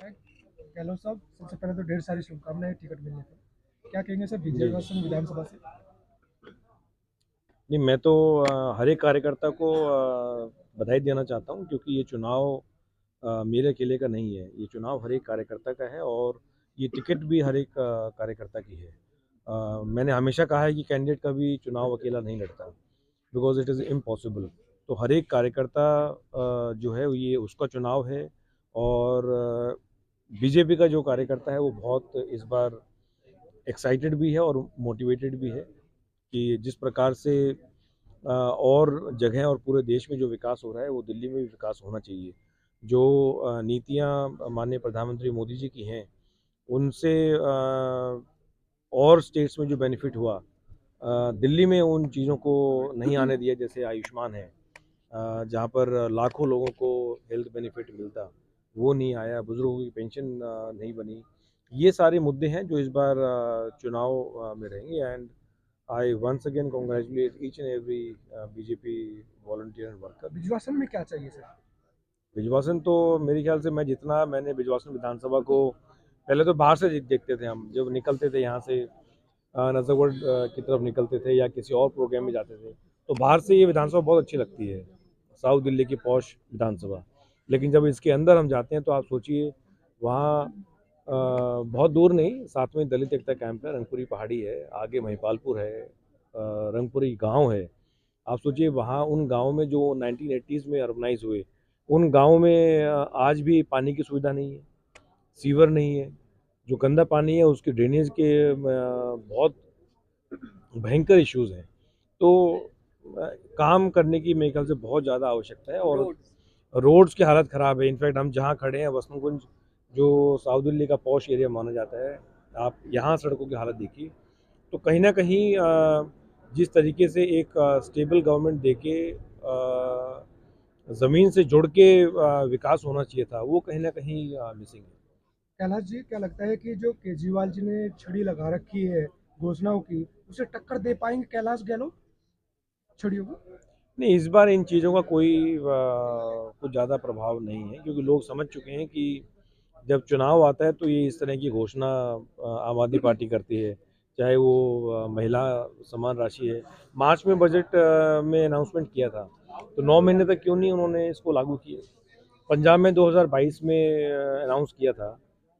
है। गहलोत साहब, सबसे पहले तो ढेर सारी शुभकामनाएं टिकट मिलने पर। क्या कहेंगे सर जी विजयवासन विधानसभा से? नहीं, मैं तो हर एक कार्यकर्ता को बधाई देना चाहता हूँ, क्योंकि ये चुनाव मेरे अकेले का नहीं है। ये चुनाव हर एक कार्यकर्ता का है, और ये टिकट भी हर एक कार्यकर्ता की है। मैंने हमेशा कहा है कि कैंडिडेट कभी चुनाव अकेला नहीं लड़ता, बिकॉज इट इज़ इम्पॉसिबल। तो हर एक कार्यकर्ता जो है ये उसका चुनाव है। और बीजेपी का जो कार्यकर्ता है वो बहुत इस बार एक्साइटेड भी है और मोटिवेटेड भी है कि जिस प्रकार से और जगह और पूरे देश में जो विकास हो रहा है वो दिल्ली में भी विकास होना चाहिए। जो नीतियाँ माननीय प्रधानमंत्री मोदी जी की हैं, उनसे और स्टेट्स में जो बेनिफिट हुआ, दिल्ली में उन चीज़ों को नहीं आने दिया। जैसे आयुष्मान है, जहाँ पर लाखों लोगों को हेल्थ बेनिफिट मिलता, वो नहीं आया। बुजुर्गों की पेंशन नहीं बनी। ये सारे मुद्दे हैं जो इस बार चुनाव में रहेंगे। And I once again congratulate each and every BJP volunteer and worker. विजयवासन में क्या चाहिए सर? भिजवासन तो मेरे ख्याल से मैंने भिजवासन विधानसभा को पहले तो बाहर से देखते थे। हम जब निकलते थे यहाँ से नजरगढ़ की तरफ निकलते थे या किसी और प्रोग्राम में जाते थे, तो बाहर से ये विधानसभा बहुत अच्छी लगती है, साउथ दिल्ली की पॉश विधानसभा। लेकिन जब इसके अंदर हम जाते हैं तो आप सोचिए, वहाँ बहुत दूर नहीं, साथ में दलित एकता कैंप है, रंगपुरी पहाड़ी है, आगे महिपालपुर है, रंगपुरी गांव है। आप सोचिए, वहाँ उन गाँव में जो 1980s में अर्बनाइज हुए, उन गाँव में आज भी पानी की सुविधा नहीं है, सीवर नहीं है। जो गंदा पानी है उसके ड्रेनेज के बहुत भयंकर इश्यूज हैं। तो काम करने की मेरे ख्याल से बहुत ज़्यादा आवश्यकता है। और रोड्स की हालत ख़राब है। इनफैक्ट हम जहाँ खड़े हैं, वसंतकुंज, जो साउथ दिल्ली का पॉश एरिया माना जाता है, आप यहाँ सड़कों की हालत देखिए। तो कहीं ना कहीं जिस तरीके से एक स्टेबल गवर्नमेंट देके ज़मीन से जुड़ के विकास होना चाहिए था, वो कहीं ना कहीं मिसिंग है। कैलाश जी, क्या लगता है कि जो केजरीवाल जी ने छड़ी लगा रखी है घोषणाओं की, उसे टक्कर दे पाएंगे कैलाश गहलोत छड़ियों को? नहीं, इस बार इन चीज़ों का कोई कुछ ज़्यादा प्रभाव नहीं है, क्योंकि लोग समझ चुके हैं कि जब चुनाव आता है तो ये इस तरह की घोषणा आम आदमी पार्टी करती है। चाहे वो महिला समान राशि है। मार्च में बजट में अनाउंसमेंट किया था, तो 9 महीने तक क्यों नहीं उन्होंने इसको लागू किया। पंजाब में 2022 में अनाउंस किया था,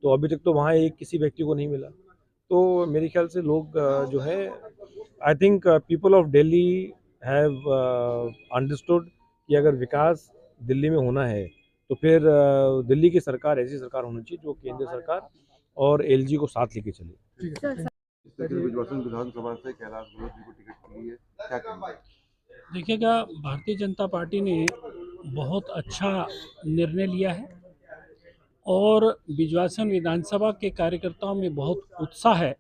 तो अभी तक तो वहाँ एक किसी व्यक्ति को नहीं मिला। तो मेरे ख्याल से लोग जो है, I think people of Delhi have understood कि अगर विकास दिल्ली में होना है तो फिर दिल्ली की सरकार ऐसी सरकार होनी चाहिए जो केंद्र सरकार और एलजी को साथ लेके चले। ठीक है सर। इस तरह विजवासन विधानसभा से कैलाश गहलोत जी को टिकट मिली है, क्या कहेंगे? देखिएगा, भारतीय जनता पार्टी ने बहुत अच्छा निर्णय लिया है और बिजवासन विधानसभा के कार्यकर्ताओं में बहुत उत्साह है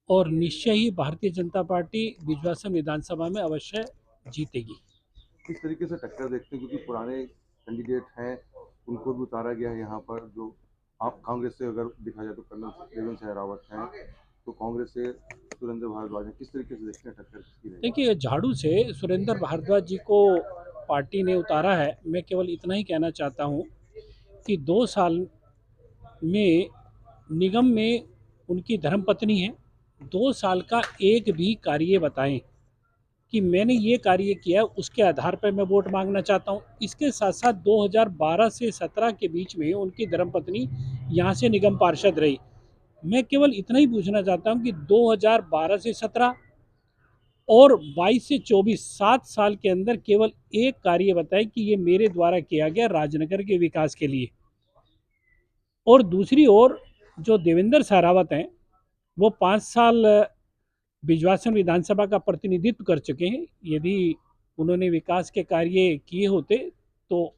और निश्चय ही भारतीय जनता पार्टी बिजवासन विधानसभा में अवश्य जीतेगी। किस तरीके से टक्कर देखते हैं, क्योंकि पुराने कैंडिडेट हैं, उनको भी उतारा गया है यहाँ पर। जो आप कांग्रेस से अगर देखा जाए तो कर्नल देवेंद्र सहरावत हैं, तो कांग्रेस से सुरेंद्र भारद्वाज हैं। किस तरीके से देखते हैं टक्कर किसकी रहेगी? देखिए, झाड़ू से सुरेंद्र भारद्वाज जी को पार्टी ने उतारा है। मैं केवल इतना ही कहना चाहता हूँ कि 2 साल में निगम में उनकी धर्मपत्नी है, 2 साल का एक भी कार्य बताएं कि मैंने ये कार्य किया, उसके आधार पर मैं वोट मांगना चाहता हूँ। इसके साथ साथ 2012 से 17 के बीच में उनकी धर्मपत्नी यहाँ से निगम पार्षद रही। मैं केवल इतना ही पूछना चाहता हूँ कि 2012 से 17 और 22 से 24, 7 साल के अंदर केवल एक कार्य बताएं कि ये मेरे द्वारा किया गया राजनगर के विकास के लिए। और दूसरी ओर जो देवेंद्र सहरावत हैं, वो 5 साल बिजवासन विधानसभा का प्रतिनिधित्व कर चुके हैं। यदि उन्होंने विकास के कार्य किए होते तो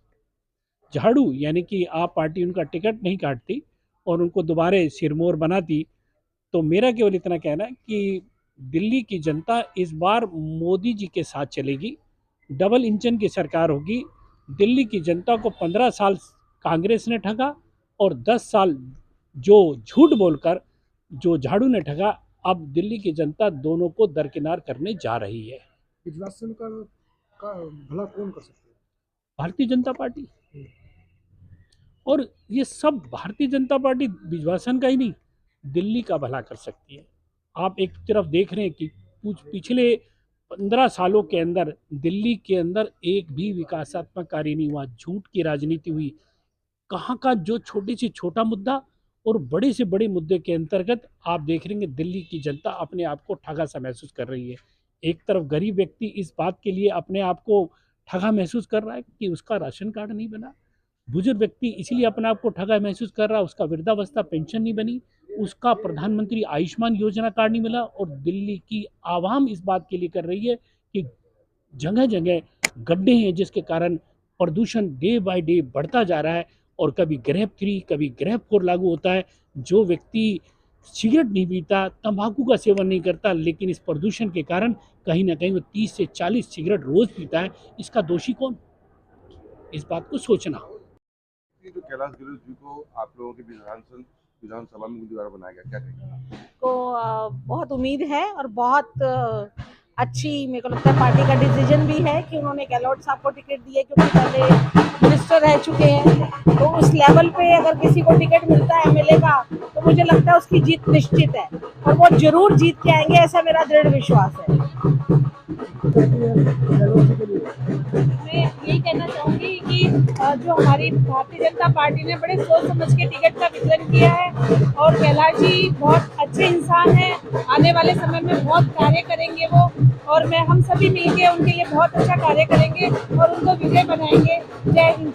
झाड़ू यानी कि आप पार्टी उनका टिकट नहीं काटती और उनको दोबारा सिरमौर बनाती। तो मेरा केवल इतना कहना है कि दिल्ली की जनता इस बार मोदी जी के साथ चलेगी, डबल इंजन की सरकार होगी। दिल्ली की जनता को 15 साल कांग्रेस ने ठगा और 10 साल जो झूठ बोलकर जो झाड़ू ने ठगा, अब दिल्ली की जनता दोनों को दरकिनार करने जा रही है। विजयवासन का भला कौन कर सकता है? भारतीय जनता पार्टी। और ये सब भारतीय जनता पार्टी विश्वासन का ही नहीं, दिल्ली का भला कर सकती है। आप एक तरफ देख रहे हैं कि पिछले 15 सालों के अंदर दिल्ली के अंदर एक भी विकासात्मक कार्य नहीं हुआ, झूठ की राजनीति हुई। कहाँ का जो छोटे से छोटा मुद्दा और बड़े से बड़े मुद्दे के अंतर्गत आप देख रहे हैं दिल्ली की जनता अपने आप को ठगा सा महसूस कर रही है। एक तरफ गरीब व्यक्ति इस बात के लिए अपने आप को ठगा महसूस कर रहा है कि उसका राशन कार्ड नहीं बना, बुजुर्ग व्यक्ति इसलिए अपने आप को ठगा महसूस कर रहा है, उसका वृद्धावस्था पेंशन नहीं बनी, उसका प्रधानमंत्री आयुष्मान योजना कार्ड नहीं मिला, और दिल्ली की आवाम इस बात के लिए कर रही है कि जगह जगह गड्ढे हैं जिसके कारण प्रदूषण डे बाय डे बढ़ता जा रहा है, और कभी ग्रेप 3 कभी ग्रेप 4 लागू होता है। जो व्यक्ति सिगरेट नहीं पीता, तंबाकू का सेवन नहीं करता, लेकिन इस प्रदूषण के कारण कहीं ना कहीं वो 30 से 40 सिगरेट रोज पीता है, इसका दोषी कौन? इस बात को सोचना। जो कैलाश गहलोत जी को आप लोगों के विधानसभा में दोबारा बनाया गया, क्या कहेंगे? को बहुत उम्मीद है और बहुत अच्छी मेरे को लगता है पार्टी का डिसीजन भी है कि उन्होंने गहलोत साहब को टिकट दिए, क्योंकि पहले मिनिस्टर रह चुके हैं। तो उस लेवल पे अगर किसी को टिकट मिलता है एमएलए का, तो मुझे लगता है उसकी जीत निश्चित है और वो जरूर जीत के आएंगे, ऐसा मेरा दृढ़ विश्वास है। मैं यही कहना चाहूँगी कि जो हमारी भारतीय जनता पार्टी ने बड़े सोच समझ के टिकट का वितरण किया है, और कैलाश जी बहुत अच्छे इंसान हैं, आने वाले समय में बहुत कार्य करेंगे वो, और मैं हम सभी मिलके उनके लिए बहुत अच्छा कार्य करेंगे और उनको विजय बनाएंगे। जय हिंद।